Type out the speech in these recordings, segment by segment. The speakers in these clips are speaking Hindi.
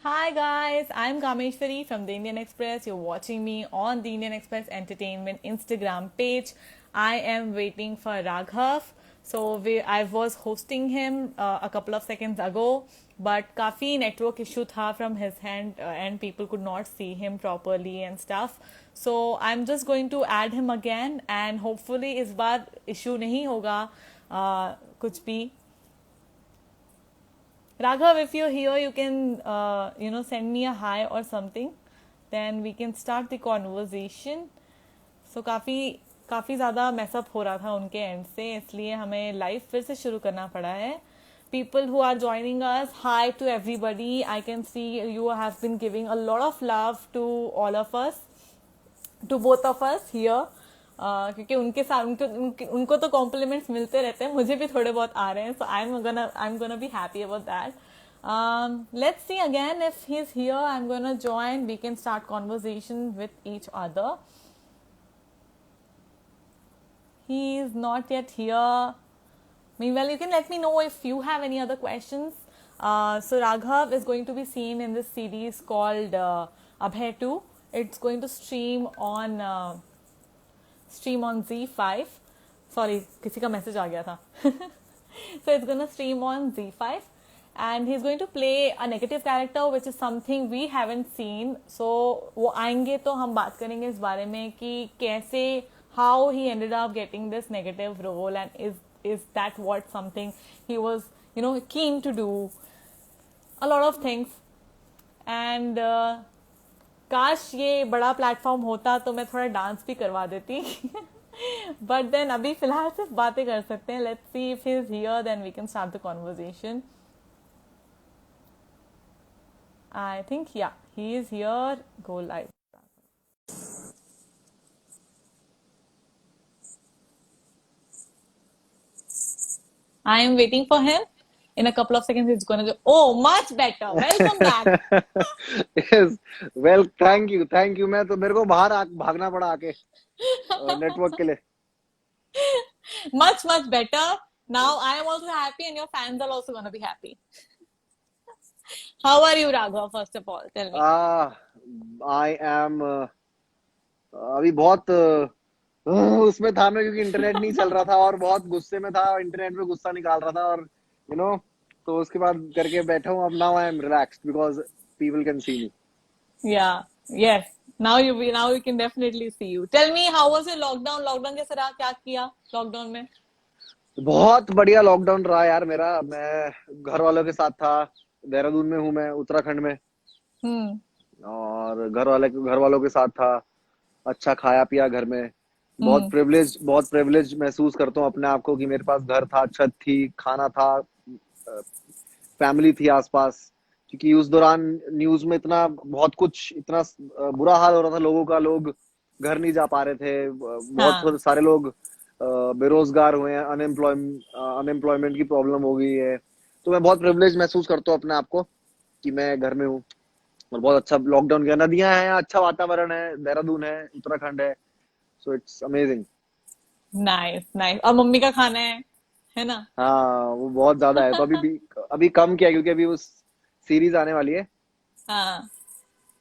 Hi guys, I'm Kameshwari from The Indian Express. You're watching me on The Indian Express Entertainment Instagram page. I am waiting for Raghav. I was hosting him a couple of seconds ago, but काफ़ी network issue था from his hand and people could not see him properly and stuff. So I'm just going to add him again and hopefully इस बार issue नहीं होगा कुछ भी. Raghav, if you're here, you can, send me a hi or something. Then we can start the conversation. So काफ़ी ज़्यादा मैसअप हो रहा था उनके एंड से, इसलिए हमें लाइव फिर से शुरू करना पड़ा है. People who are joining us, hi to everybody. I can see you have been giving a lot of love to all of us, to both of us here. क्योंकि उनके साथ उनको तो कॉम्प्लीमेंट्स मिलते रहते हैं, मुझे भी थोड़े बहुत आ रहे हैं. So I am gonna be happy about that. Let's see again if he's here. I'm gonna join. We can start conversation with each other. He is not yet here. Meanwhile, you can let me know if you have any other questions. So Raghav is going to be seen in this series called Abhay 2. It's going to stream on Z5. Sorry, किसी का मैसेज आ गया था. So it's gonna stream on Z5 and he's going to play a negative character which is something we haven't seen. So वो आएंगे तो हम बात करेंगे इस बारे में कि कैसे how he ended up getting this negative role and is that what something he was keen to do, a lot of things. And काश ये बड़ा प्लेटफॉर्म होता तो मैं थोड़ा डांस भी करवा देती. बट देन अभी फिलहाल सिर्फ बातें कर सकते हैं. Let's see if he is here then we can start the conversation. I think yeah he is here. Go live. I am waiting for him. In a couple of seconds, he's gonna go. Oh, much better. Welcome back. Yes, well, thank you. मैं तो मेरे को बाहर भागना पड़ा आके नेटवर्क के लिए. Much better. Now I am also happy, and your fans are also gonna be happy. How are you, Raghav? First of all, tell me. I am अभी बहुत उसमें था मैं, क्योंकि इंटरनेट नहीं चल रहा था और बहुत गुस्से में था. इंटरनेट पे गुस्सा निकाल रहा था और तो उसके बाद करके बैठा हूँ. अब now I am relaxed because people can see me. Yeah. Yes. Now we can definitely see you. Tell me, how was your lockdown? Lockdown कैसे रहा? क्या किया lockdown में? बहुत बढ़िया लॉकडाउन रहा यार मेरा. मैं घर वालों के साथ था. देहरादून में हूँ मैं, उत्तराखंड में. हम्म. और घर वालों के साथ था. अच्छा खाया पिया घर में. हम्म. बहुत प्रिविलेज महसूस करता हूँ अपने आप को कि मेरे पास घर था, छत थी, खाना था, फैमिली थी आसपास. क्योंकि उस दौरान न्यूज में इतना बहुत कुछ, इतना बुरा हाल हो रहा था लोगों का. लोग घर नहीं जा पा रहे थे. हाँ. बहुत सारे लोग बेरोजगार हुए हैं. अनएम्प्लॉयमेंट की प्रॉब्लम हो गई है. तो मैं बहुत प्रिविलेज महसूस करता हूँ अपने आप को कि मैं घर में हूँ. और बहुत अच्छा लॉकडाउन गया. नदियां हैं, अच्छा वातावरण है, देहरादून है, उत्तराखंड है. So it's amazing. Nice nice. और मम्मी का खाना है ना? हाँ, वो बहुत ज्यादा है. तो अभी कम किया क्योंकि अभी उस सीरीज आने वाली है. हाँ.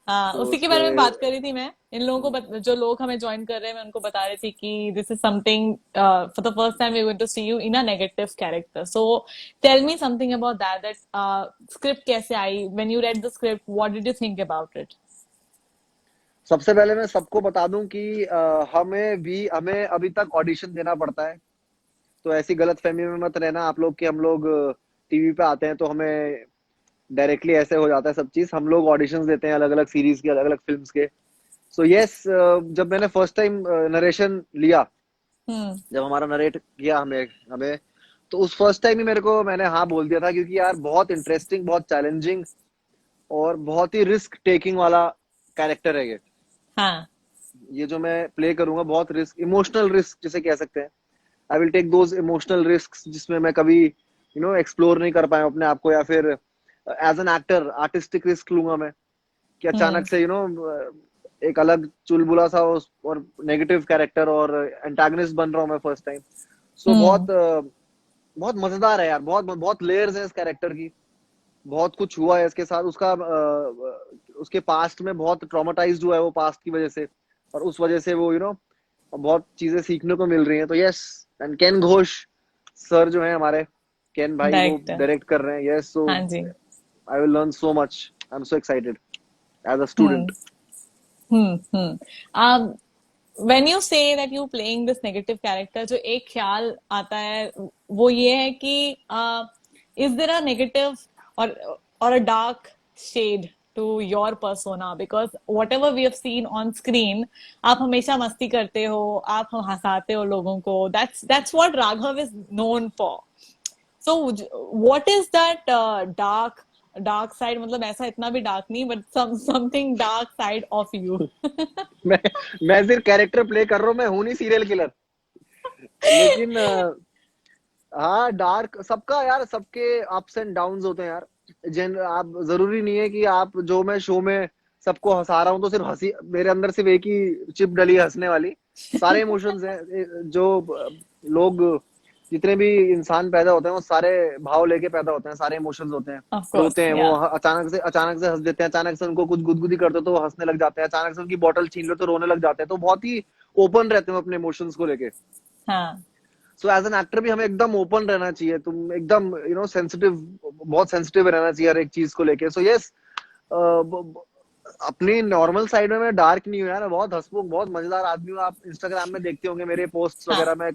हाँ, तो उसी उस के पे बारे में बात कर रही थी मैं. इन लोगों को जो लोग हमें ज्वाइन कर रहे हैं, मैं उनको बता रही थी कि this is something for the first time we going to see you in a negative character. So tell me something about that script कैसे आई? When you read the script, what did you think about it? सबसे पहले मैं सबको बता दूं कि हमें अभी तक ऑडिशन देना पड़ता है. तो ऐसी गलतफहमी में मत रहना आप लोग कि हम लोग टीवी पे आते हैं तो हमें डायरेक्टली ऐसे हो जाता है सब चीज. हम लोग ऑडिशंस देते हैं अलग अलग सीरीज के, अलग अलग फिल्म्स के. सो यस, जब मैंने फर्स्ट टाइम नरेशन लिया, हम्म. जब हमारा नरेट किया हमें हमें तो उस फर्स्ट टाइम ही मैंने हाँ बोल दिया था. क्योंकि यार बहुत इंटरेस्टिंग, बहुत चैलेंजिंग और बहुत ही रिस्क टेकिंग वाला कैरेक्टर है ये. हाँ. ये जो मैं प्ले करूंगा बहुत इमोशनल रिस्क जिसे कह सकते हैं. I will take those emotional risk जिसमें मैं कभी एक्सप्लोर नहीं कर पाया अपने आप को. या फिर as an actor artistic risk लूंगा मैं कि हम्म. अचानक से एक अलग चुलबुला सा और नेगेटिव कैरेक्टर और एंटागनिस्ट बन रहा हूँ मैं फर्स्ट टाइम. सो हम्म. बहुत मजेदार है यार. बहुत बहुत लेयर्स है इस कैरेक्टर की. बहुत कुछ हुआ है इसके साथ, उसका उसके पास्ट में बहुत ट्रॉमेटाइज्ड हुआ है वो पास्ट की वजह से, और उस वजह से वो बहुत चीजें सीखने को मिल रही हैं। तो yes, and Ken Ghosh sir जो है हमारे, केन भाई वो डायरेक्टर। डायरेक्ट कर रहे हैं। यस, सो हाँ जी। I will learn so much, I am so excited as a hmm student. Hmm. um when you say that you playing this negative character, जो एक ख्याल आता है वो ये है कि is there a negative or or a dark shade to your persona? Because whatever we have seen on screen, आप हमेशा मस्ती करते हो, आप हंसाते हो लोगों को, that's what Raghav is known for. So what is that dark side? मतलब ऐसा इतना भी डार्क नहीं, but something dark side of you. मैं मैं सिर्फ कैरेक्टर प्ले कर रहा हूँ, मैं हूं नहीं सीरियल किलर। लेकिन हाँ, डार्क सबका यार, सबके अप्स एंड डाउन्स होते हैं यार। जिन आप जरूरी नहीं है कि आप, जो मैं शो में सबको हंसा रहा हूँ तो सिर्फ हंसी मेरे अंदर सिर्फ एक ही चिप डली है हंसने वाली। सारे इमोशंस हैं जो लोग, जितने भी इंसान पैदा होते हैं वो सारे भाव लेके पैदा होते हैं, सारे इमोशंस होते हैं। Of रोते course, हैं वो, yeah. अचानक से हंस देते हैं, अचानक से उनको कुछ गुदगुदी करते हो तो वो हंसने लग जाते हैं, अचानक से उनकी बॉटल छीन लो तो रोने लग जाते हैं। तो बहुत ही ओपन रहते हैं अपने इमोशंस को लेके। हाँ। सो एज एन एक्टर भी हमें एकदम ओपन रहना चाहिए, तुम एकदम सेंसिटिव, बहुत सेंसिटिव रहना चाहिए हर एक चीज को लेके। सो यस, अपनी नॉर्मल साइड में मैं डार्क नहीं हूँ यार, मैं बहुत हंसमुख, बहुत मजेदार आदमी हूँ। आप इंस्टाग्राम में देखते होंगे मेरे पोस्ट्स हाँ। वगैरह में,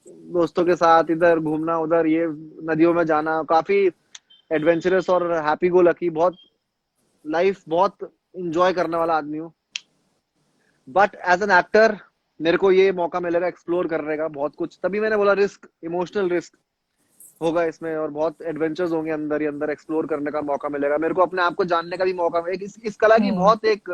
दोस्तों के साथ इधर घूमना, उधर ये नदियों में जाना, काफी एडवेंचरस और हैप्पी गो लकी, बहुत लाइफ बहुत इंजॉय करने वाला आदमी हूँ। बट एज एन एक्टर मेरे को ये मौका मिलेगा एक्सप्लोर करने का बहुत कुछ, तभी मैंने बोला रिस्क, इमोशनल रिस्क होगा इसमें, और बहुत एडवेंचर्स होंगे अंदर ही अंदर, एक्सप्लोर करने का मौका मिलेगा मेरे को, अपने आप को जानने का भी मौका। एक इस कला की हम्म बहुत एक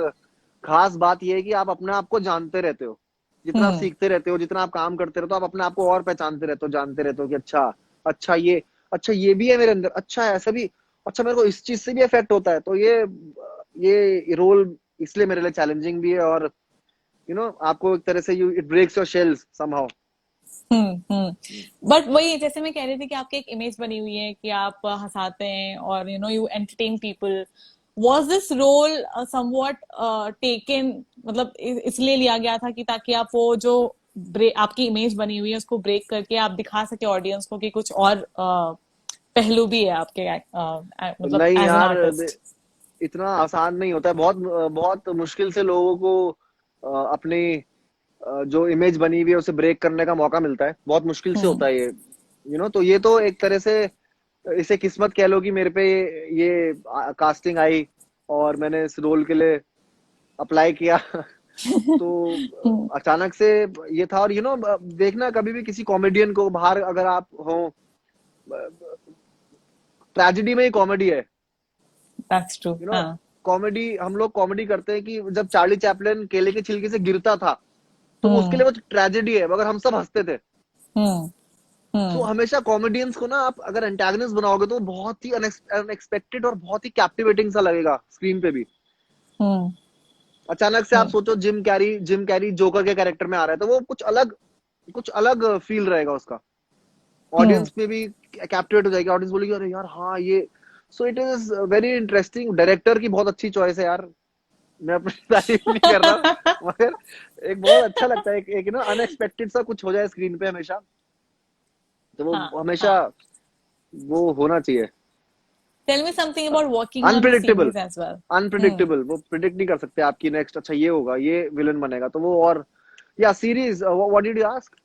खास बात यह है कि आप अपने आप को जानते रहते हो, जितना आप हम्म सीखते रहते हो, जितना आप काम करते रहते हो, आप अपने आप को और पहचानते रहते हो, जानते रहते हो कि अच्छा, अच्छा ये, अच्छा ये भी है मेरे अंदर, अच्छा है ऐसा भी, अच्छा मेरे को इस चीज से भी इफेक्ट होता है। तो ये रोल इसलिए मेरे लिए चैलेंजिंग भी है, और आपको एक तरह से you it breaks your shells somehow. But वही जैसे मैं कह रही थी कि आपकी एक इमेज बनी हुई है कि आप हंसाते हैं और you entertain people. Was this role somewhat taken, मतलब इसलिए लिया गया था कि ताकि आप वो जो आपकी इमेज बनी हुई है उसको ब्रेक करके आप दिखा सके ऑडियंस को कि कुछ और पहलू भी है आपके मतलब नहीं एज एन यार, आर्टिस्ट। इतना आसान नहीं होता है, बहुत बहुत मुश्किल से लोगों को अपनी जो इमेज बनी हुई है उसे ब्रेक करने का मौका मिलता है, बहुत मुश्किल से हम्म होता है ये। तो ये तो एक तरह से इसे किस्मत कह लो कि मेरे पे ये कास्टिंग आई और मैंने इस रोल के लिए अप्लाई किया। तो अचानक से ये था। और देखना, कभी भी किसी कॉमेडियन को बाहर अगर आप हो, ट्रेजेडी में ही कॉमेडी है। That's true. यू नो हाँ। कॉमेडी, हम लोग कॉमेडी करते हैं कि जब चार्ली चैपलिन केले के छिलके से गिरता था तो वो उसके हम्म लिए वो ट्रेजेडी है, मगर हम सब हंसते थे। हम्म सो हम्म हमेशा कॉमेडियंस को ना आप अगर एंटागनिस्ट बनाओगे तो वो बहुत ही अनएक्सपेक्टेड और बहुत ही कैप्टिवेटिंग सा लगेगा स्क्रीन पे भी। हम्म अचानक से आप हम्म सोचो जिम कैरी जोकर के कैरेक्टर में आ रहा है, तो वो कुछ अलग फील रहेगा उसका, हम्म ऑडियंस में भी कैप्टिवेट हो जाएगी, ऑडियंस बोलेगी अरे यार हाँ ये। So it is very interesting, director की बहुत अच्छी चॉइस है यार, मैं अपनी तारीफ नहीं कर रहा, मगर एक बहुत अच्छा लगता है, एक अनएक्सपेक्टेड सा कुछ हो जाए स्क्रीन पे हमेशा, तो हाँ वो हमेशा हाँ। वो होना चाहिए। Tell me something about working on the unpredictable, series as well. Hmm. Unpredictable, वो प्रिडिक्ट नहीं कर सकते आपकी नेक्स्ट, अच्छा ये होगा, ये विलन बनेगा, तो वो और या series, what did you ask?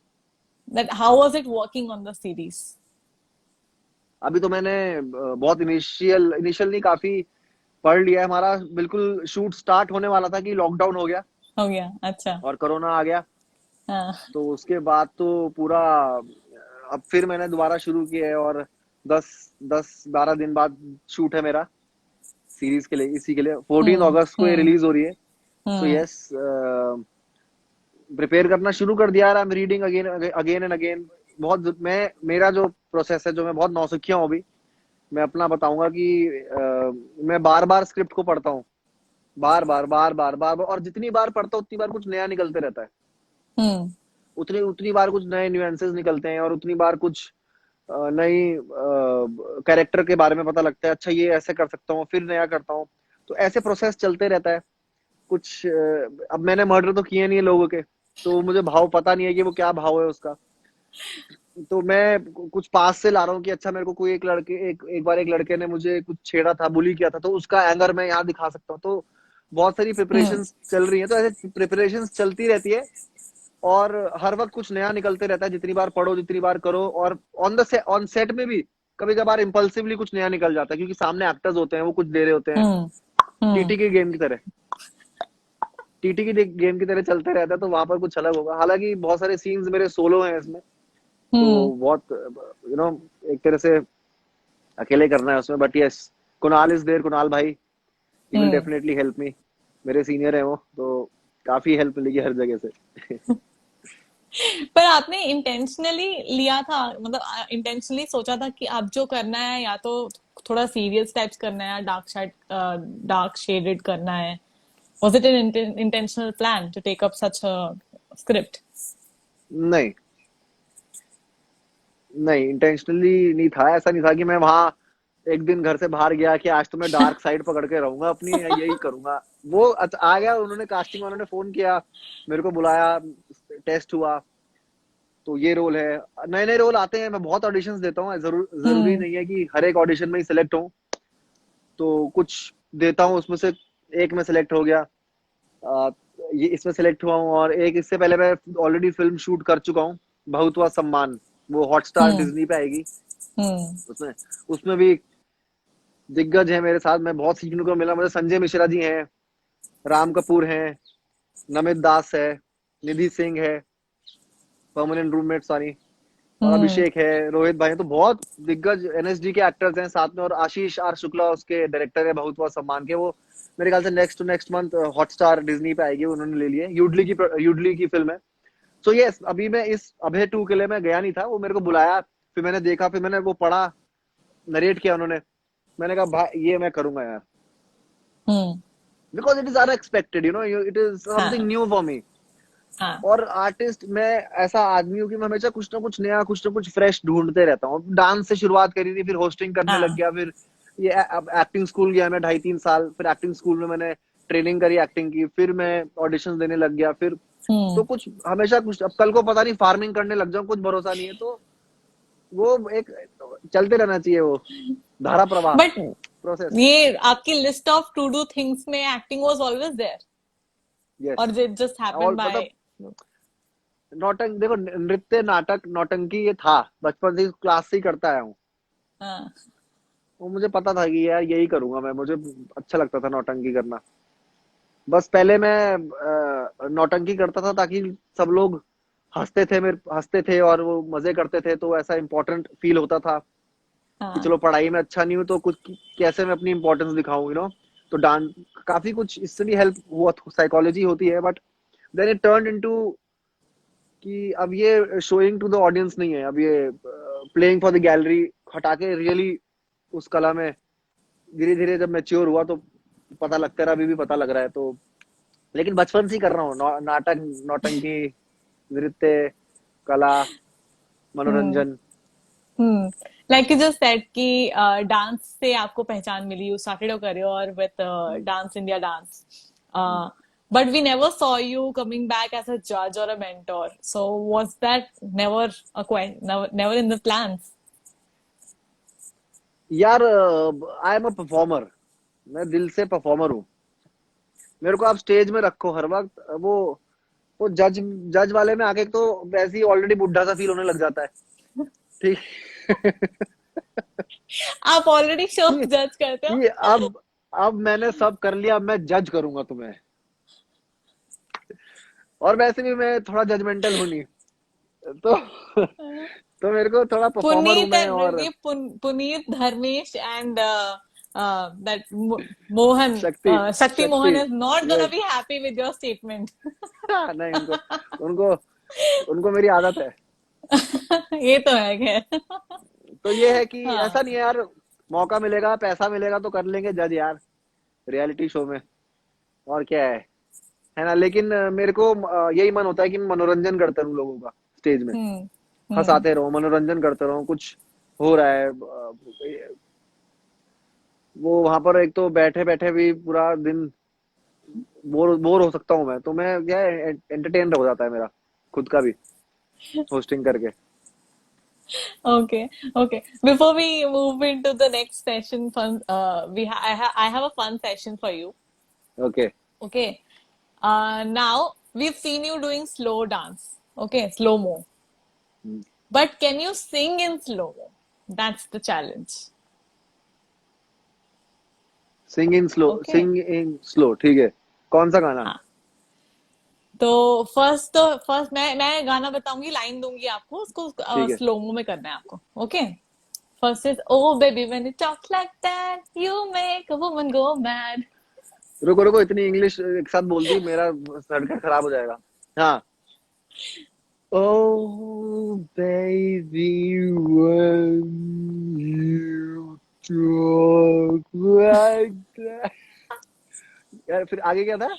That how was it working on the series? अभी तो मैंने बहुत इनिशियल इनिशियल नहीं, काफी पढ़ लिया है। हमारा बिल्कुल शूट स्टार्ट होने वाला था कि लॉकडाउन हो गया हो गया अच्छा। और कोरोना आ गया। हाँ। तो उसके बाद तो पूरा, अब फिर मैंने दोबारा शुरू किया है, और 10-12 दिन बाद शूट है मेरा सीरीज के लिए, इसी के लिए 14 अगस्त को ये हम्म रिलीज हो रही है। सो हम्म यस, प्रिपेयर करना शुरू कर दिया, I am reading again again and again. बहुत मैं मेरा जो प्रोसेस है, जो मैं बहुत नौसिखिया हूँ अभी, मैं अपना बताऊंगा कि मैं बार बार स्क्रिप्ट को पढ़ता हूँ, बार बार बार बार बार बार, और जितनी बार पढ़ता हूँ उतनी बार कुछ नया निकलते रहता है, हम्म उतनी उतनी बार कुछ नए न्यूएंसेस निकलते हैं, और उतनी बार कुछ नई कैरेक्टर के बारे में पता लगता है, अच्छा ये ऐसे कर सकता हूँ, फिर नया करता हूँ। तो ऐसे प्रोसेस चलते रहता है। कुछ अब मैंने मर्डर तो किए नहीं है लोगों के, तो मुझे भाव पता नहीं है कि वो क्या भाव है उसका। तो मैं कुछ पास से ला रहा हूँ कि अच्छा मेरे को कोई एक बार एक लड़के ने मुझे कुछ छेड़ा था, बुली किया था, तो उसका एंगर मैं यहाँ दिखा सकता हूँ। तो बहुत सारी हम्म प्रिपरेशंस चल रही हैं, तो ऐसे प्रिपरेशंस चलती रहती है। और हर वक्त कुछ नया निकलते रहता है, जितनी बार पढ़ो जितनी बार करो। और ऑन सेट में भी कभी कभार इम्पल्सिवली कुछ नया निकल जाता है, क्योंकि सामने एक्टर्स होते हैं, वो कुछ दे रहे होते हैं। हम्म हम्म टीटी की गेम की तरह, टीटी की गेम की तरह चलते रहता है, तो वहां पर कुछ अलग होगा। हालांकि बहुत सारे सीन्स मेरे सोलो हैं इसमें, तो हम्म बहुत एक तरह से अकेले करना है उसमें। But yes, Kunal is there, Kunal भाई, he will hmm definitely help me. मेरे सीनियर है वो, तो काफी हेल्प मिलेगी हर जगह से। पर आपने इंटेंशनली लिया था, मतलब इंटेंशनली सोचा था कि अब जो करना है या तो थोड़ा सीरियस टाइप्स करना है या डार्क शेडेड करना है? Was it an intentional plan to take up such a script? नहीं, नहीं इंटेंशनली नहीं था। ऐसा नहीं था कि मैं वहां एक दिन घर से बाहर गया कि आज तो मैं डार्क साइड पकड़ के रहूंगा अपनी, यही करूंगा। वो आ गया, उन्होंने कास्टिंग वालों ने फोन किया, मेरे को बुलाया, टेस्ट हुआ, तो ये रोल है। नए नए रोल आते हैं, मैं बहुत ऑडिशंस देता हूँ, जरूरी हम्म नहीं है कि हर एक ऑडिशन में ही सिलेक्ट हूँ। तो कुछ देता हूँ, उसमें से एक में सिलेक्ट हो गया। आ, ये इसमें सिलेक्ट हुआ हूँ, और एक इससे पहले मैं ऑलरेडी फिल्म शूट कर चुका हूँ, बहुत हुआ सम्मान। वो हॉटस्टार हम्म डिज्नी पे आएगी। हम्म उसमें उसमें भी दिग्गज है मेरे साथ, मैं बहुत सीखने को मिला मुझे। संजय मिश्रा जी हैं, राम कपूर हैं, नमित दास है, निधि सिंह है, परमानेंट रूममेट सॉरी, और हम्म अभिषेक है, रोहित भाई है। तो बहुत दिग्गज एनएसडी के एक्टर्स हैं साथ में। और आशीष आर शुक्ला उसके डायरेक्टर है, बहुत बहुत सम्मान के। वो मेरे ख्याल से next to next month Hotstar Disney पे आएगी, उन्होंने ले लिया। यूडली की फिल्म है। सो यस, अभी मैं इस अभय 2 के लिए मैं गया नहीं था, वो मेरे को बुलाया, फिर मैंने देखा, फिर मैंने वो पढ़ा, नरेट किया उन्होंने। मैंने कहा भाई ये मैं करूंगा यार, hmm because it is unexpected, it is something हाँ न्यू फॉर मी। हाँ और आर्टिस्ट, मैं ऐसा आदमी हूँ कि मैं हमेशा कुछ ना कुछ नया, कुछ ना कुछ फ्रेश ढूंढते रहता हूँ। डांस से शुरुआत करी थी, फिर होस्टिंग करने लग हाँ गया, फिर ये अब एक्टिंग स्कूल गया मैं 2.5-3 साल, फिर एक्टिंग स्कूल में मैंने ट्रेनिंग करी एक्टिंग की, फिर मैं ऑडिशन देने लग गया। फिर तो हम्म कुछ हमेशा कुछ, अब कल को पता नहीं फार्मिंग करने लग जाऊं, कुछ भरोसा नहीं है। तो वो एक चलते रहना चाहिए, वो धारा प्रवाह, बट प्रोसेस। ये आपकी list of to do things में acting was always there, yes, और इट जस्ट हैपेंड और बाय? मतलब नौटंक देखो, नृत्य नाटक नौटंकी ये था, बचपन से क्लास से ही करता आया हूँ। हाँ वो मुझे पता था कि यार यही करूंगा मैं, मुझे अच्छा लगता था नौटंकी करना। बस पहले मैं नौटंकी करता था ताकि सब लोग हंसते थे और वो मजे करते थे, तो ऐसा इंपॉर्टेंट फील होता था कि हाँ चलो पढ़ाई में अच्छा नहीं हूँ तो कुछ कैसे मैं अपनी इंपॉर्टेंस दिखाऊं, तो डांस, काफी कुछ इससे भी हेल्प हुआ, साइकोलॉजी होती है। But then it turn into कि अब ये शोइंग टू द ऑडियंस नहीं है, अब ये प्लेइंग फॉर द गैलरी हटा के रियली उस कला में धीरे धीरे जब मैच्योर हुआ, तो पता लगता रहा, अभी भी पता लग रहा है। तो लेकिन बचपन से ही कर रहा हूँ, नाटक, नौटंकी, नृत्य, कला, हम्म मनोरंजन। Hmm like you just said कि डांस से आपको पहचान मिली, you started your career with dance India dance, but we never saw you coming back as a judge or a mentor. So was that never never in the plans? यार आई एम अ परफॉर्मर, मैं दिल से परफॉर्मर हूँ। मेरे को आप स्टेज में रखो हर वक्त, वो जज वाले में आके तो वैसे ही ऑलरेडी बुढ़ा सा फील होने लग जाता है। ठीक। आप ऑलरेडी शो कि जज करते हो? कि अब मैंने सब कर लिया, अब मैं जज करूंगा तुम्हें। और वैसे भी मैं थोड़ा जजमेंटल हूं नहीं, तो तो मेरे को थोड़ा परफॉर्मर हूं पुनीत मैं। एंड और ये Puneet, Dharmesh and that Mohan, शक्ति, Shakti शक्ति, Mohan is not ये gonna be happy with your statement. नहीं, उनको उनको उनको मेरी आदत है। ये तो है खैर। तो ये है कि हाँ ऐसा नहीं है यार, मौका मिलेगा, पैसा मिलेगा तो कर लेंगे जज यार, रियलिटी शो में, और क्या है ना। लेकिन मेरे को यही मन होता है कि मैं मनोरंजन करता रहूं लोगों का स्टेज में, हम्म हम्म हंसाते रहो, मनोरंजन करते रहो, कुछ हो रहा है। वो वहां पर एक तो बैठे बैठे भी पूरा दिन बोर बोर हो सकता हूँ मैं, तो मैं क्या एंटरटेन हो जाता है मेरा खुद का भी होस्टिंग करके। Okay, okay. Before we move into the next session, fun. I have a fun session for you. Okay. Okay. Now we've seen you doing slow dance. Okay, slow mo. But can you sing in slow mo? That's the challenge. Okay. Sing in slow, ठीक है। कौन सा गाना? हाँ। तो फर्स्ट मैं गाना बताऊंगी, लाइन दूंगी आपको, उसको ठीक है। स्लो मो में करना है आपको. Okay. First is, oh baby, when you talk like that, you make a woman go mad. रुको रुको, इतनी इंग्लिश एक साथ बोल दी, मेरा सड़का खराब हो जाएगा। हाँ। Oh baby, when you talk like that, यार फिर आगे क्या था?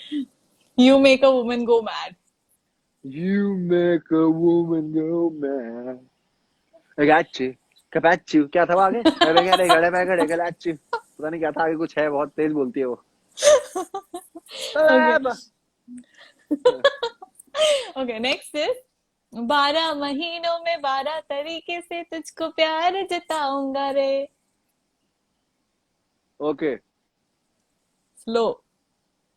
You make a woman go mad. You make a woman go mad. I got you. Capachu. क्या था वो आगे? अरे गड़े गड़े मैं गड़े गलाचू, पता नहीं क्या था आगे, कुछ है, बहुत तेज बोलती है वो। Okay. अब Okay, next is, 12 महीनों में 12 तरीके से तुझको प्यार जताऊंगा रे. ओके। स्लो.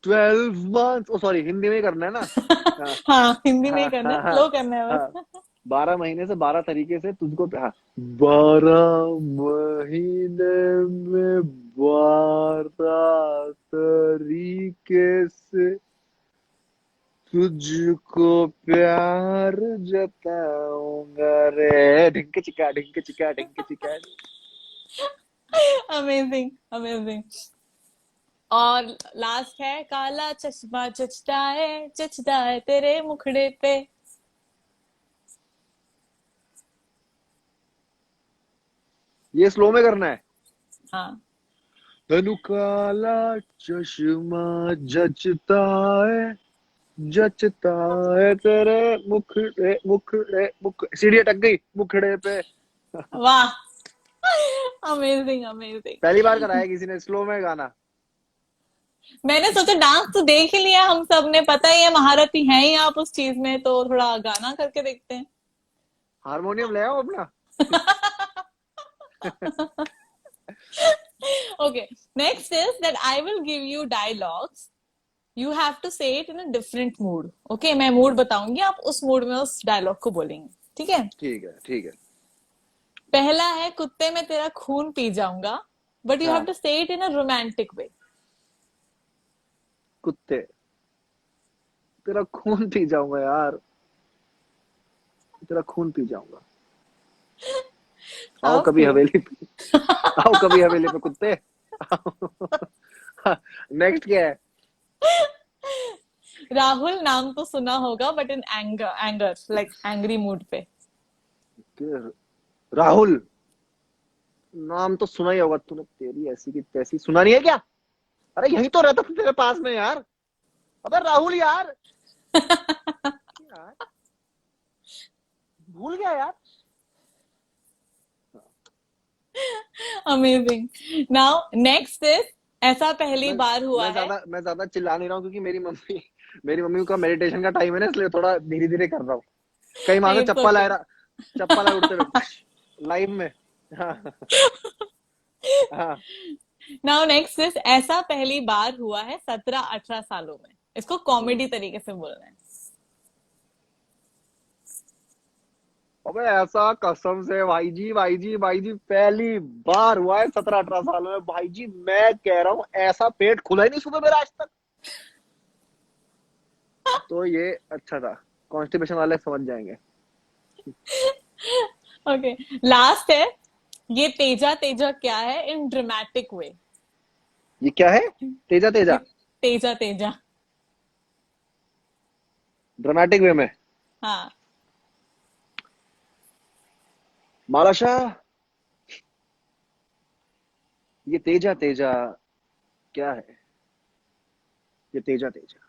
12 months, ओ सॉरी, हिंदी में ही करना है ना? हाँ हाँ, हिंदी में ही हाँ करना है, हाँ हाँ स्लो करना है हाँ। बस. 12 महीने से 12 तरीके से तुझको, हाँ। 12 महीने में 12 तरीके से तुझको प्यार जताऊंगा रे, ढिंक चिका ढिंक चिका। Amazing, amazing. और लास्ट है, काला चश्मा जचता है तेरे मुखड़े पे. ये स्लो में करना है। हाँ. तनु काला चश्मा जचता है, जचता है तेरे मुखड़े मुखड़े मुख, सीढ़ी अटक गई मुखड़े पे। वाह. Amazing, amazing. पहली बार कराया किसी ने स्लो में गाना। मैंने सोचा डांस तो देख ही लिया हम सब ने, पता ही है महारथी हैं ही आप उस चीज में, तो थोड़ा गाना करके देखते हैं. हारमोनियम ले आओ अपना। Okay, next is that I will give you dialogues. You have to say it in a different mood. Okay, मैं मूड बताऊंगी, आप उस मूड में उस डायलॉग को बोलेंगे. ठीक है. ठीक है ठीक है। पहला है, कुत्ते में तेरा खून पी जाऊंगा, बट यू हैव हाँ। टू से it in a romantic way. कुत्ते, तेरा खून पी जाऊंगा यार, तेरा खून पी जाऊंगा। आओ हाउ कभी क्यूट. हवेली पे, आओ कभी हवेली पे कुत्ते। नेक्स्ट क्या है? राहुल नाम तो सुना होगा, but in anger like angry mood पे. राहुल, नाम तो सुना ही होगा तूने, तेरी ऐसी की तैसी, सुना नहीं है क्या? अरे यही तो रहता था तेरे पास में यार। अबे राहुल यार, यार भूल गया यार। अमेजिंग. नाउ नेक्स्ट इज, ऐसा पहली मैं बार हुआ है. मैं ज्यादा चिल्ला नहीं रहा हूँ, क्योंकि मेरी मम्मी का मेडिटेशन का टाइम है ना, इसलिए थोड़ा धीरे धीरे कर रहा हूँ। कहीं वहां से इट्स ओके. चप्पल आए उड़ते हुए लाइव में। हाँ हाँ। नाउ नेक्स्ट इज, ऐसा पहली बार हुआ है 17-18 सालों में. इसको कॉमेडी तरीके से बोलना है. अबे ऐसा कसम से भाई जी, भाई जी, भाई जी, पहली बार हुआ है 17-18 सालों में भाई जी, मैं कह रहा हूँ ऐसा पेट खुला ही नहीं सुबह मेरा आज तक। तो ये अच्छा था, कॉन्स्टिपेशन वाले समझ जाएंगे। ओके. लास्ट है, ये तेजा तेजा क्या है इन ड्रामेटिक वे. ये क्या है? तेजा ये तेजा, तेजा तेजा. ड्रामेटिक वे में। हाँ. मालाशाह, ये तेजा तेजा क्या है? ये तेजा तेजा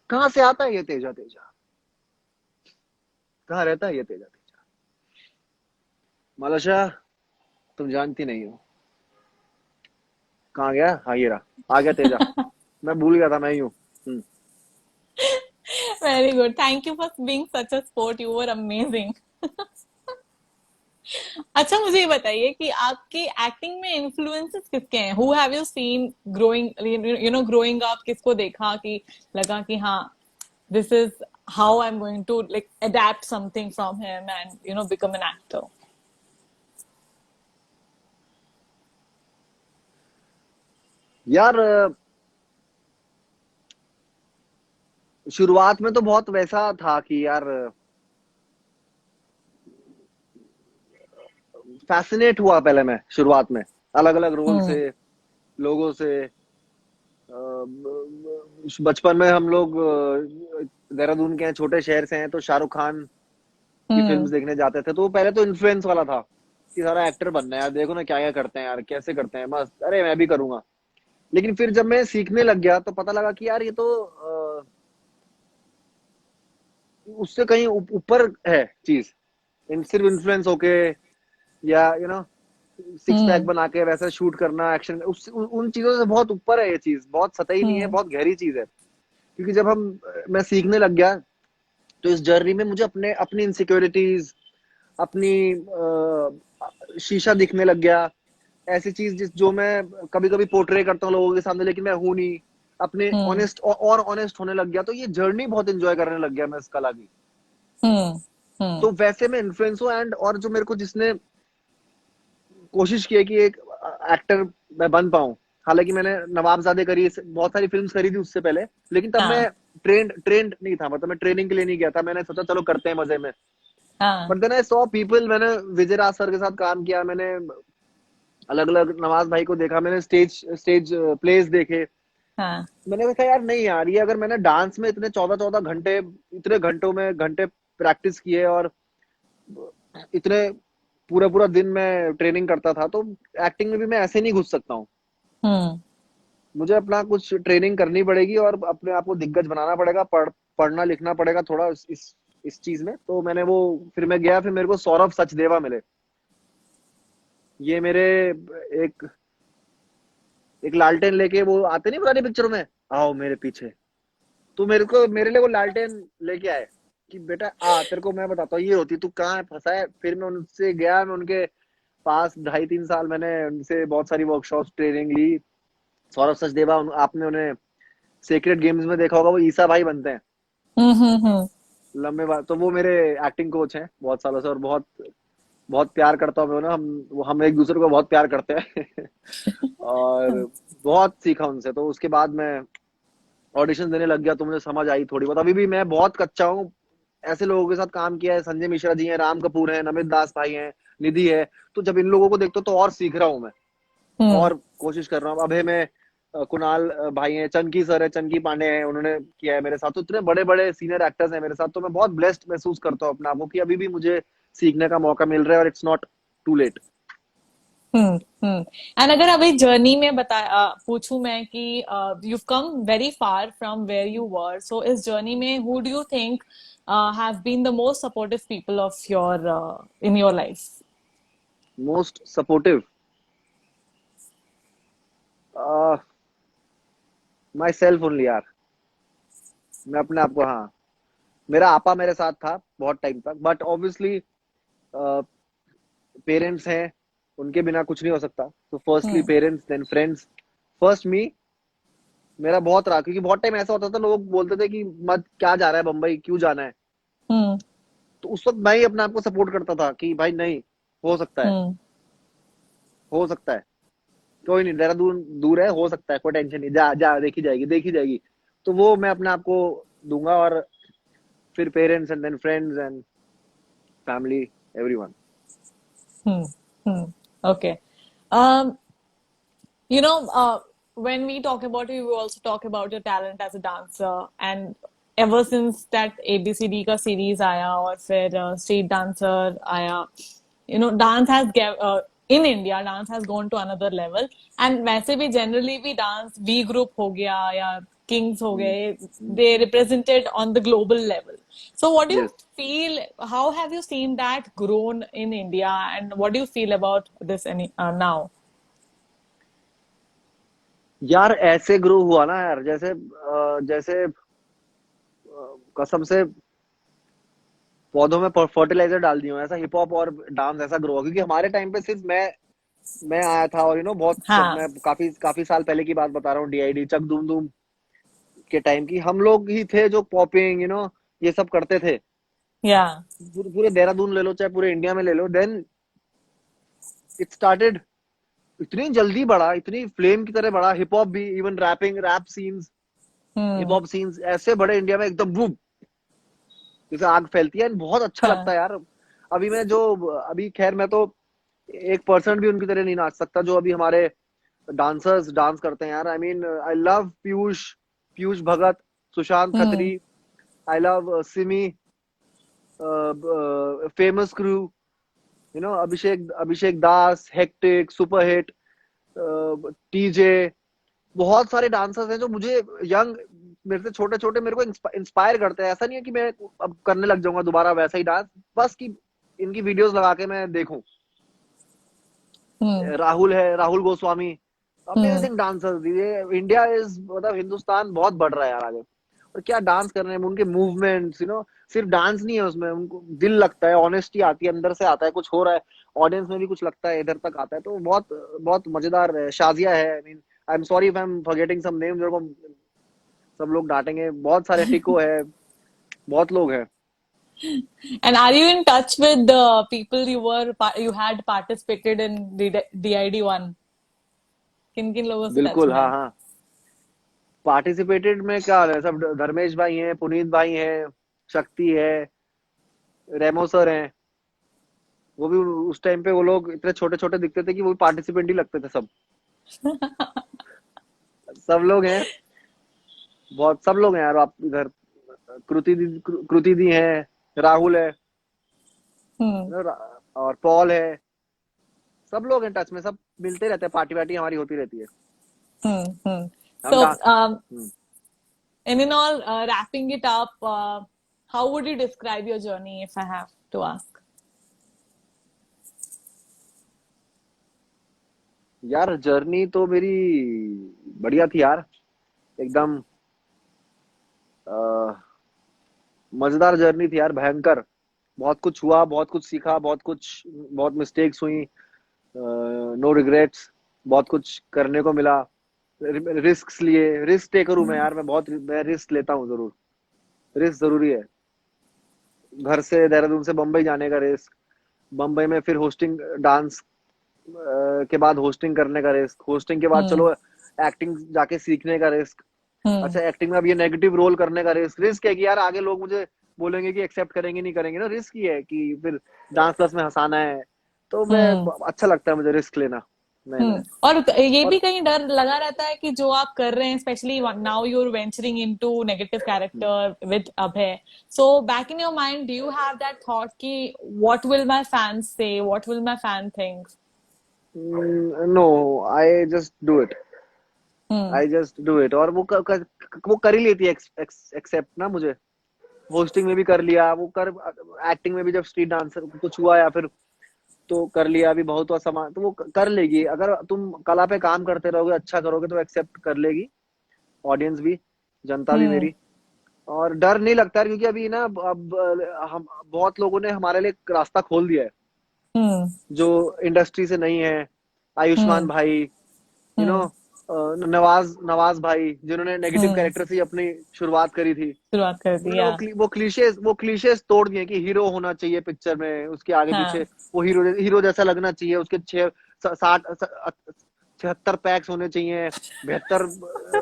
कहाँ से आता है? ये तेजा तेजा कहाँ रहता है? ये तेजा तेजा मालाशाह, तुम जानती नहीं हो। कहाँ गया? हाँ ये रहा, आ गया तेजा। मैं भूल गया था मैं ही हूँ। Very good, thank you for being such a sport, you were amazing. अच्छा मुझे ये बताइए कि आपकी एक्टिंग में इन्फ्लुएंसेस किसके हैं? Who have you seen growing, growing up, किसको देखा कि लगा कि हाँ, this is how I'm going to like adapt something from him and become an actor? यार शुरुआत में तो बहुत वैसा था कि यार फैसिनेट हुआ पहले मैं शुरुआत में, अलग अलग रोल हम्म। से, लोगों से। बचपन में हम लोग देहरादून के हैं, छोटे शहर से हैं, तो शाहरुख खान की हम्म। फिल्म्स देखने जाते थे। तो वो पहले तो इन्फ्लुएंस वाला था कि सारा एक्टर बनना है यार, देखो ना क्या क्या करते हैं यार, कैसे करते हैं, मस्त, अरे मैं भी करूंगा। लेकिन फिर जब मैं सीखने लग गया तो पता लगा कि यार ये तो उससे कहीं ऊपर है चीज। सिर्फ इन्फ्लुएंस होके या सिक्स पैक हम्म। बना के वैसा शूट करना, एक्शन, उन चीजों से बहुत ऊपर है ये चीज, बहुत सतही नहीं है, हम्म। बहुत गहरी चीज है। क्योंकि जब मैं सीखने लग गया तो इस जर्नी में मुझे अपने अपनी इनसिक्योरिटीज, अपनी शीशा दिखने लग गया। ऐसी चीज जिस जो मैं कभी कभी पोर्ट्रे करता हूँ लोगों के सामने, लेकिन मैं हूं नहीं। अपने हम्म। ऑनेस्ट और ऑनेस्ट होने लग गया, तो ये जर्नी बहुत एंजॉय करने लग गया मैं इस कला की। हम्म। हम्म। तो वैसे मैं इन्फ्लुएंस हूँ। एंड और जो मेरे को जिसने कोशिश की है कि एक एक्टर मैं बन पाऊं, हालांकि मैंने नवाबजादे करी, बहुत सारी फिल्म्स करी थी उससे पहले, लेकिन तब मैं हाँ। ट्रेंड ट्रेंड नहीं था, मतलब मैं ट्रेनिंग के लिए नहीं गया था, मैंने सोचा चलो करते हैं मजे में। हाँ। But then I saw people, मैंने विजय राज सर के साथ काम किया, मैंने अलग अलग नवाज भाई को देखा, मैंने स्टेज स्टेज प्लेस देखे। हाँ। मैंने कहा यार नहीं यार, ये अगर मैंने डांस में इतने 14-14 घंटे, इतने घंटों में घंटे प्रैक्टिस किए, और इतने पूरा पूरा दिन मैं ट्रेनिंग करता था, तो एक्टिंग में भी मैं ऐसे नहीं घुस सकता हूँ। हम्म। मुझे अपना कुछ ट्रेनिंग करनी पड़ेगी और अपने आप को दिग्गज बनाना पड़ेगा, पढ़ना लिखना पड़ेगा थोड़ा इस चीज में। तो मैंने वो, फिर मैं गया, फिर मेरे को सौरभ सचदेवा मिले। ये मेरे एक एक लालटेन लेके वो आते नहीं पुरानी पिक्चरों में, आओ मेरे पीछे। तो मेरे लिए वो लालटेन लेके आए कि बेटा आ, तेरे को मैं बताता हूँ ये होती, तू कहाँ फंसा है। फिर मैं उनसे गया, मैं उनके पास 2.5-3 साल मैंने उनसे बहुत सारी वर्कशॉप ट्रेनिंग ली। सौरभ सचदेवा, आपने उन्हें सीक्रेट गेम्स में देखा होगा, वो ईसा भाई बनते हैं हम्म। हम्म। लंबे बाद। तो वो मेरे एक्टिंग कोच हैं बहुत सालों से, और बहुत बहुत प्यार करता हूँ मैं उन्हें, हम एक दूसरे को बहुत प्यार करते हैं। और बहुत सीखा उनसे। तो उसके बाद मैं ऑडिशन देने लग गया, तो मुझे समझ आई थोड़ी बहुत। अभी भी मैं बहुत कच्चा हूँ, ऐसे लोगों के साथ काम किया है, संजय मिश्रा जी हैं, राम कपूर हैं, नमित दास भाई हैं, निधि है। तो जब इन लोगों को देखता हूँ तो और सीख रहा हूँ मैं, हम्म। और कोशिश कर रहा हूँ। अभय में कुणाल भाई हैं, चंकी सर है, चंकी पांडे हैं, उन्होंने किया है मेरे साथ। तो इतने बड़े बड़े सीनियर एक्टर्स हैं मेरे साथ, तो मैं बहुत ब्लेस्ड महसूस करता हूँ अपने आप को कि अभी भी मुझे सीखने का मौका मिल रहा है, और it's not too late. Hmm. Hmm. And अगर अभी जर्नी में पूछूं मैं कि you come very far from where you were, so इस जर्नी में who do you think have been the most supportive people of your in your life? Most supportive, myself only यार। मैं अपने आप को, हाँ, मेरा आपा मेरे साथ था बहुत टाइम तक, बट ऑब्वियसली पेरेंट्स हैं, उनके बिना कुछ नहीं हो सकता। तो फर्स्टली हम्म। पेरेंट्स, देन फ्रेंड्स, फर्स्ट मी। मेरा बहुत रहा, क्योंकि बहुत टाइम ऐसा होता था लोग बोलते थे कि मत, क्या जा रहा है बम्बई, क्यों जाना है। हम्म। तो उस वक्त मैं ही अपने आप को सपोर्ट करता था कि भाई नहीं, हो सकता है, हम्म। हो सकता है, कोई नहीं, देहरादून दूर है, हो सकता है, कोई टेंशन नहीं, जा जा, देखी जाएगी, देखी जाएगी। तो वो मैं अपने आप को दूंगा। और फिर parents, and then friends, and family, everyone. Hmm. Hmm. Okay. Um, you know, when we talk about you, we also talk about your talent as a dancer. And ever since that ABCD का series आया और फिर street dancer आया, dance has in India, dance has gone to another level. And वैसे भी generally भी dance B group हो गया या किंग्स हो हम्म, गए, hmm, they represented on the global level. So what do you yes. feel, how have you seen that grown in India, and what do you feel about this now? यार ऐसे ग्रो हुआ ना यार, जैसे जैसे कसम से पौधों में फर्टिलाइजर डाल दिया हूं, ऐसा हिप हॉप और डांस ऐसा ग्रो हुआ, क्योंकि हमारे टाइम पे सिर्फ मैं आया था, और बहुत हाँ. मैं काफी काफी साल पहले की बात बता रहा हूँ, डीआईडी चक धूम धूम के टाइम की हम लोग ही थे जो पॉपिंग ये सब करते थे। Yeah. पूरे देहरादून ले लो, चाहे पूरे इंडिया में ले लो, देन इट स्टार्टेड, इतनी जल्दी बढ़ा, इतनी फ्लेम की तरह बढ़ा, हिप हॉप भी, even rap scenes, hip Hmm. Hop scenes ऐसे बड़े इंडिया में एकदम बूम, जैसे आग फैलती है, बहुत अच्छा लगता हाँ. है यार। अभी मैं जो अभी खैर मैं तो 1% भी उनकी तरह नहीं नाच सकता जो अभी हमारे डांसर्स डांस करते हैं यार। आई mean I love Piyush, Piyush Bhagat, Sushant Hmm. Khatri, I love Simi, famous crew, Abhishek Abhishek Das, hectic, super hit, TJ, बहुत सारे डांसर्स हैं जो मुझे यंग, मेरे से छोटे छोटे, मेरे को इंस्पायर करते हैं। ऐसा नहीं है कि मैं अब करने लग जाऊंगा दोबारा वैसा ही डांस, बस कि इनकी वीडियोस लगा के मैं देखूं। Hmm. राहुल है, Rahul Goswami, Hmm. Amazing dancers. ये इंडिया इज, मतलब हिंदुस्तान बहुत बढ़ रहा है यार आगे। और क्या डांस कर रहे हैं उनके मूवमेंट्स, सिर्फ डांस नहीं है उसमें, उनको दिल लगता है, ऑनेस्टी आती है, अंदर से आता है, कुछ हो रहा है, ऑडियंस में भी कुछ लगता है, इधर तक आता है, तो बहुत बहुत मजेदार है। शाजिया है, I mean I am sorry if I am forgetting some names, मेरे को सब लोग डांटेंगे, बहुत सारे, टिको है, बहुत लोग हैं। And are you in touch with the people you had participated in the DID one? किन किन लोगों से टच बिल्कुल, में हाँ है? हाँ, पार्टिसिपेटेड में क्या है, सब धर्मेश भाई हैं, पुनीत भाई हैं, शक्ति है, रेमो सर हैं। वो भी उस टाइम पे वो लोग इतने छोटे छोटे दिखते थे कि वो पार्टिसिपेंट ही लगते थे सब। सब लोग हैं, बहुत सब लोग हैं यार। आप इधर कृति दी है, राहुल है, हम्म. और पॉल है, सब लोग हैं टच में, सब मिलते रहते हैं, पार्टी वार्टी हमारी होती रहती है। हम्म. हम So, hmm, and in all, wrapping it up, how would you describe your journey if I have to ask? यार जर्नी तो मेरी बढ़िया थी यार, एकदम मजेदार जर्नी थी यार, भयंकर। बहुत कुछ हुआ, बहुत कुछ सीखा, बहुत मिस्टेक्स हुई, नो रिग्रेट्स, बहुत कुछ करने को मिला, रिस्क लिए, रिस्क टेकर हूं मैं यार, मैं रिस्क लेता हूँ जरूर, रिस्क जरूरी है। घर से देहरादून से बम्बई जाने का रिस्क, बम्बई में फिर होस्टिंग, डांस के बाद होस्टिंग करने का रिस्क, होस्टिंग के बाद हम्म. चलो एक्टिंग जाके सीखने का रिस्क, हम्म. अच्छा एक्टिंग में अब ये नेगेटिव रोल करने का रिस्क, रिस्क है कि यार आगे लोग मुझे बोलेंगे कि एक्सेप्ट करेंगे नहीं करेंगे ना, रिस्क ही है कि फिर डांस प्लस में हंसाना है, तो मैं, हम्म. अच्छा लगता है मुझे रिस्क लेना नए नए। और ये भी और कहीं डर लगा रहता है कि जो आप कर रहे हैं, specially now you are venturing into negative character with Abhay, so back in your mind do you have that thought कि what will my fans say, what will my fan think? No, I just do it, hmm. I just do it, और वो कर ही लेती है एक्सेप्ट ना मुझे। होस्टिंग में भी कर लिया, एक्टिंग में भी जब स्ट्रीट डांसर कुछ हुआ या फिर तो कर लिया, अभी बहुत हुआ सामान, तो वो कर लेगी, अगर तुम कला पे काम करते रहोगे, अच्छा करोगे तो एक्सेप्ट कर लेगी, ऑडियंस भी, जनता भी हम्म. मेरी। और डर नहीं लगता है, क्योंकि अभी ना अब हम बहुत लोगों ने हमारे लिए एक रास्ता खोल दिया है हम्म. जो इंडस्ट्री से नहीं है। आयुष्मान हम्म. भाई, यू नो हम्म. नवाज नवाज भाई, जिन्होंने नेगेटिव हम्म. कैरेक्टर से अपनी शुरुआत करी थी, शुरुआत कर उन्होंने दिया. वो क्लीशेस तोड़ दिए कि हीरो होना चाहिए पिक्चर में, उसके आगे पीछे हाँ. वो हीरो जैसा लगना चाहिए, उसके 76 पैक्स होने चाहिए, 72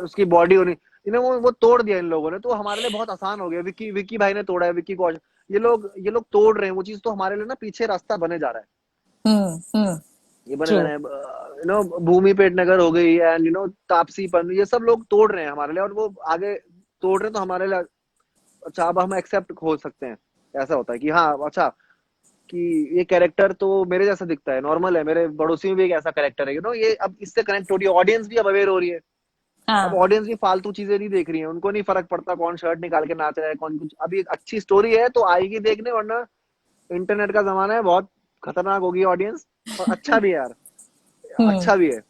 उसकी बॉडी होनी, वो तोड़ दिया इन लोगों ने, तो हमारे लिए बहुत आसान हो गया। विक्की विक्की भाई ने तोड़ा है, विक्की कौशल, ये लोग तोड़ रहे हैं वो चीज, तो हमारे लिए ना पीछे रास्ता बने जा रहा है, हम्म. हम्म. ये बने ट्रू. जा रहे हैं, भूमि पेटनगर हो गई, एंड तापसी पन्नू, ये सब लोग तोड़ रहे हैं हमारे लिए, और वो आगे तोड़ रहे हैं, तो हमारे लिए अच्छा, अब हम एक्सेप्ट हो सकते हैं। ऐसा होता है कि हाँ, अच्छा, कि ये कैरेक्टर तो मेरे जैसा दिखता है, नॉर्मल है, मेरे पड़ोसी में भी एक ऐसा कैरेक्टर है, ये अब इससे कनेक्ट हो रही है, ऑडियंस भी अब अवेयर हो रही है, अब हाँ। ऑडियंस भी फालतू चीजें नहीं देख रही है, उनको नहीं फर्क पड़ता कौन शर्ट निकाल के नाच रहा है, कौन कुछ। अभी एक अच्छी स्टोरी है तो आएगी देखने, वरना इंटरनेट का जमाना है, बहुत खतरनाक होगी ऑडियंस। और अच्छा भी है यार, हम्म। अच्छा भी है।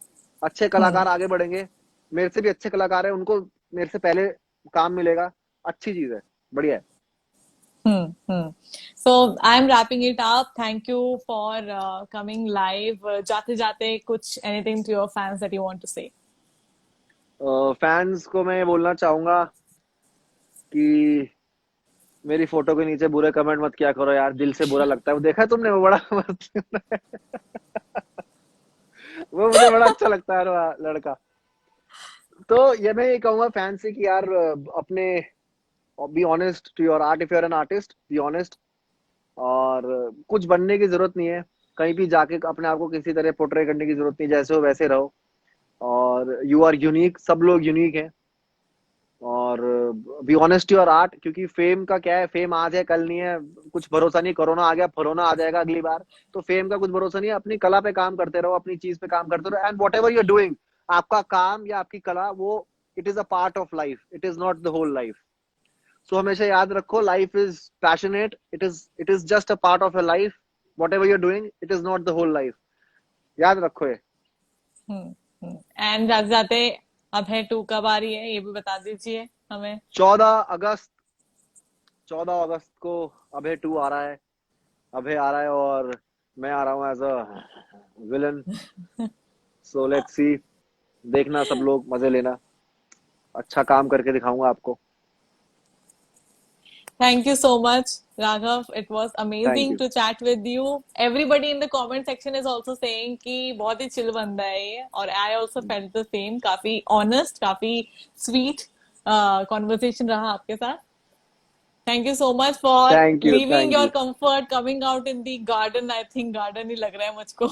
अच्छे हम्म। कलाकार आगे बढ़ेंगे, मेरे से भी अच्छे कलाकार हैं, उनको मेरे से पहले काम मिलेगा। अच्छी चीज है, बढ़िया है। Hmm. So I'm wrapping it up. Thank you for coming live. जाते जाते कुछ anything to your fans that you want to say? Fans को मैं बोलना चाहूंगा कि मेरी फोटो के नीचे बुरे कमेंट मत किया करो यार, दिल से बुरा लगता है। वो देखा है तुमने, वो बड़ा वो मुझे बड़ा अच्छा लगता है यार, वो लड़का। तो ये मैं ये कहूंगा फैंस से कि यार अपने be honest to your art, if you are an artist be honest. और कुछ बनने की जरूरत नहीं है, कहीं भी जाके अपने आप को किसी तरह पोर्ट्रे करने की जरूरत नहीं, जैसे हो वैसे रहो। और यू आर यूनिक, सब लोग यूनिक हैं। और बी ऑनेस्ट योर आर्ट, क्योंकि फेम का क्या है, फेम आज है कल नहीं है, कुछ भरोसा नहीं। कोरोना आ गया, कोरोना आ जाएगा अगली बार। तो फेम का कुछ भरोसा नहीं है, अपनी कला पे काम करते रहो, अपनी चीज पे काम करते रहो, and whatever you're doing, आपका काम या आपकी कला वो, it is a part of life, it is not the whole life. So हमेशा याद रखो, life is passionate, it is just a part of your life. Whatever you're doing, it is not the whole life. याद रखो ये। एंड जाते जाते अभय 2 कब आ रही है ये भी बता दीजिए हमें। 14 अगस्त, 14 अगस्त को अभय 2 आ रहा है। अभय आ रहा है और मैं आ रहा हूँ as a villain. So let's see, देखना सब लोग, मजे लेना, अच्छा काम करके दिखाऊंगा आपको। Thank you so much, Raghav. It was thank amazing you. to chat with you. Everybody in the comment section is also saying कि बहुत ही chill बंदा है ये, और I also felt the same. काफी honest, काफी sweet conversation रहा आपके साथ. Thank you so much for thank you. leaving thank your you. comfort, coming out in the garden. I think garden ही लग रहा है मुझको.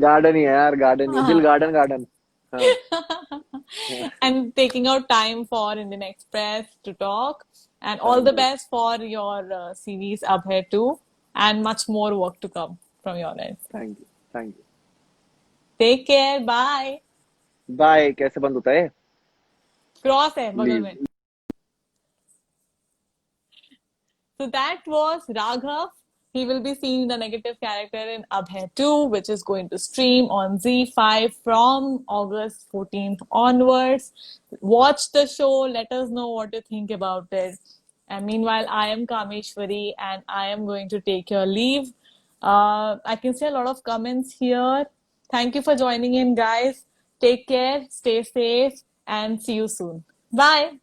गार्डन ही है यार, गार्डन ही, दिल हाँ. Garden garden. हाँ। And taking out time for Indian Express to talk. And all the thank you. best for your series Abhay too, and much more work to come from your end. Thank you. Thank you. Take care. Bye. Bye कैसे बंद होता है? Cross है बगल लीव। में. So that was Raghav. He will be seeing the negative character in Abhay 2, which is going to stream on Z5 from August 14th onwards. Watch the show. Let us know what you think about it. And meanwhile, I am Kameshwari and I am going to take your leave. I can see a lot of comments here. Thank you for joining in, guys. Take care, stay safe, and see you soon. Bye.